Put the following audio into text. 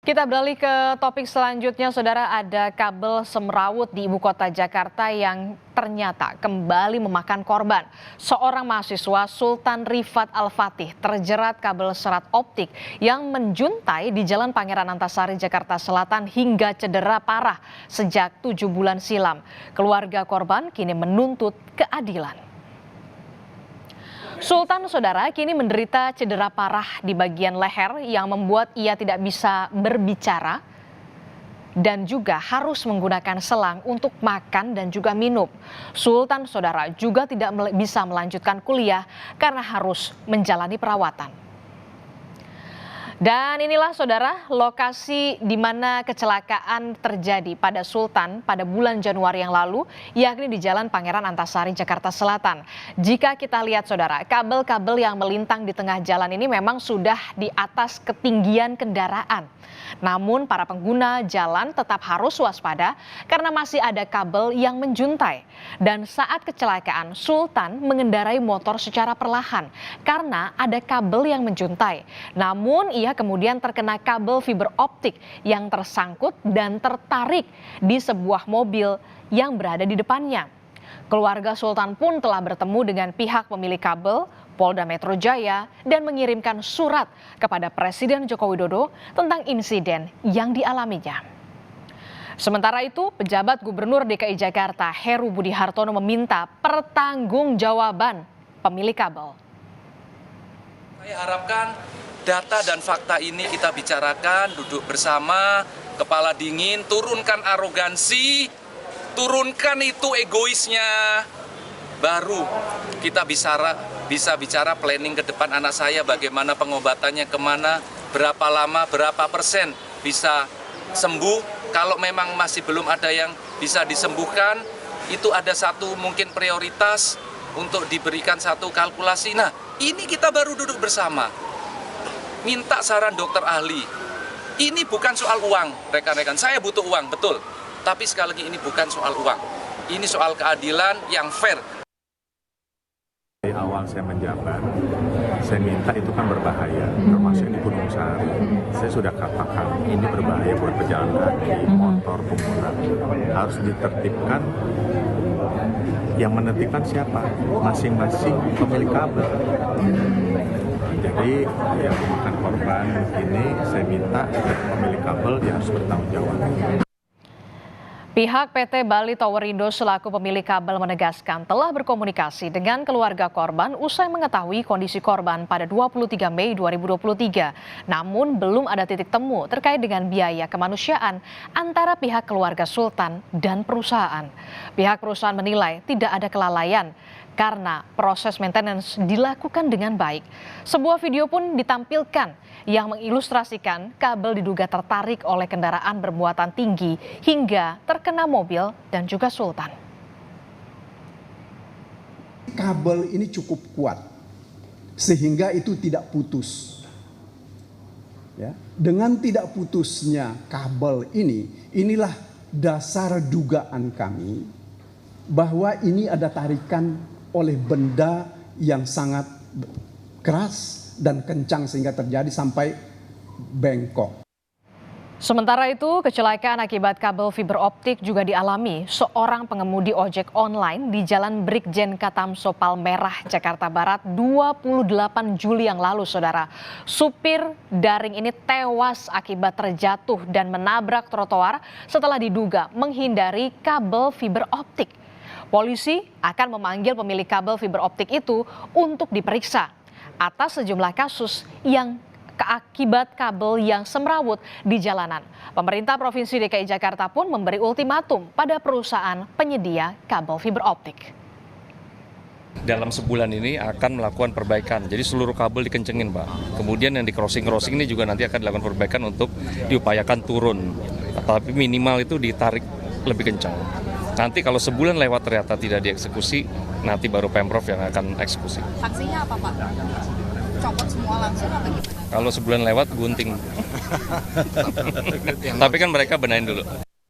Kita beralih ke topik selanjutnya, Saudara. Ada kabel semrawut di ibu kota Jakarta yang ternyata kembali memakan korban. Seorang mahasiswa Sultan Rifat Al-Fatih terjerat kabel serat optik yang menjuntai di Jalan Pangeran Antasari, Jakarta Selatan hingga cedera parah sejak 7 bulan silam. Keluarga korban kini menuntut keadilan. Sultan, Saudara, kini menderita cedera parah di bagian leher yang membuat ia tidak bisa berbicara dan juga harus menggunakan selang untuk makan dan juga minum. Sultan, Saudara, juga tidak bisa melanjutkan kuliah karena harus menjalani perawatan. Dan inilah, Saudara, lokasi di mana kecelakaan terjadi pada Sultan pada bulan Januari yang lalu, yakni di Jalan Pangeran Antasari, Jakarta Selatan. Jika kita lihat, Saudara, kabel-kabel yang melintang di tengah jalan ini memang sudah di atas ketinggian kendaraan. Namun para pengguna jalan tetap harus waspada karena masih ada kabel yang menjuntai. Dan saat kecelakaan, Sultan mengendarai motor secara perlahan karena ada kabel yang menjuntai. Namun ia kemudian terkena kabel fiber optik yang tersangkut dan tertarik di sebuah mobil yang berada di depannya. Keluarga Sultan pun telah bertemu dengan pihak pemilik kabel, Polda Metro Jaya, dan mengirimkan surat kepada Presiden Joko Widodo tentang insiden yang dialaminya. Sementara itu, pejabat Gubernur DKI Jakarta Heru Budi Hartono meminta pertanggungjawaban pemilik kabel. Saya harapkan data dan fakta ini kita bicarakan, duduk bersama, kepala dingin, turunkan arogansi, turunkan itu egoisnya, baru kita bisa bicara planning ke depan anak saya, bagaimana pengobatannya, kemana, berapa lama, berapa persen bisa sembuh. Kalau memang masih belum ada yang bisa disembuhkan, itu ada satu mungkin prioritas untuk diberikan satu kalkulasi. Nah, ini kita baru duduk bersama. Minta saran dokter ahli. Ini bukan soal uang, rekan-rekan. Saya butuh uang, betul. Tapi sekali lagi ini bukan soal uang. Ini soal keadilan yang fair. Dari awal saya menjabat, saya minta itu kan berbahaya, termasuk ini Gunung Sahari. Saya sudah katakan ini berbahaya buat pejalan kaki, motor, pengguna. Harus ditertibkan. Yang menetapkan siapa? Masing-masing pemilik kabel. Jadi yang memakan korban ini saya minta pemilik kabel dia harus bertanggung jawab. Pihak PT Bali Tower Indo selaku pemilik kabel menegaskan telah berkomunikasi dengan keluarga korban usai mengetahui kondisi korban pada 23 Mei 2023. Namun belum ada titik temu terkait dengan biaya kemanusiaan antara pihak keluarga Sultan dan perusahaan. Pihak perusahaan menilai tidak ada kelalaian karena proses maintenance dilakukan dengan baik. Sebuah video pun ditampilkan yang mengilustrasikan kabel diduga tertarik oleh kendaraan bermuatan tinggi hingga terkena mobil dan juga Sultan. Kabel ini cukup kuat sehingga itu tidak putus. Ya, dengan tidak putusnya kabel ini, inilah dasar dugaan kami bahwa ini ada tarikan oleh benda yang sangat keras dan kencang sehingga terjadi sampai bengkok. Sementara itu, kecelakaan akibat kabel fiber optik juga dialami seorang pengemudi ojek online di Jalan Brigjen Katamso Palmerah, Jakarta Barat 28 Juli yang lalu, Saudara. Supir daring ini tewas akibat terjatuh dan menabrak trotoar setelah diduga menghindari kabel fiber optik. Polisi akan memanggil pemilik kabel fiber optik itu untuk diperiksa atas sejumlah kasus yang akibat kabel yang semrawut di jalanan. Pemerintah Provinsi DKI Jakarta pun memberi ultimatum pada perusahaan penyedia kabel fiber optik. Dalam sebulan ini akan melakukan perbaikan, jadi seluruh kabel dikencengin, Pak. Kemudian yang di crossing ini juga nanti akan dilakukan perbaikan untuk diupayakan turun, tapi minimal itu ditarik lebih kencang. Nanti kalau sebulan lewat ternyata tidak dieksekusi, nanti baru Pemprov yang akan eksekusi. Sanksinya apa, Pak? Copot semua langsung atau gimana? Kalau sebulan lewat gunting. Tapi kan mereka benahin dulu.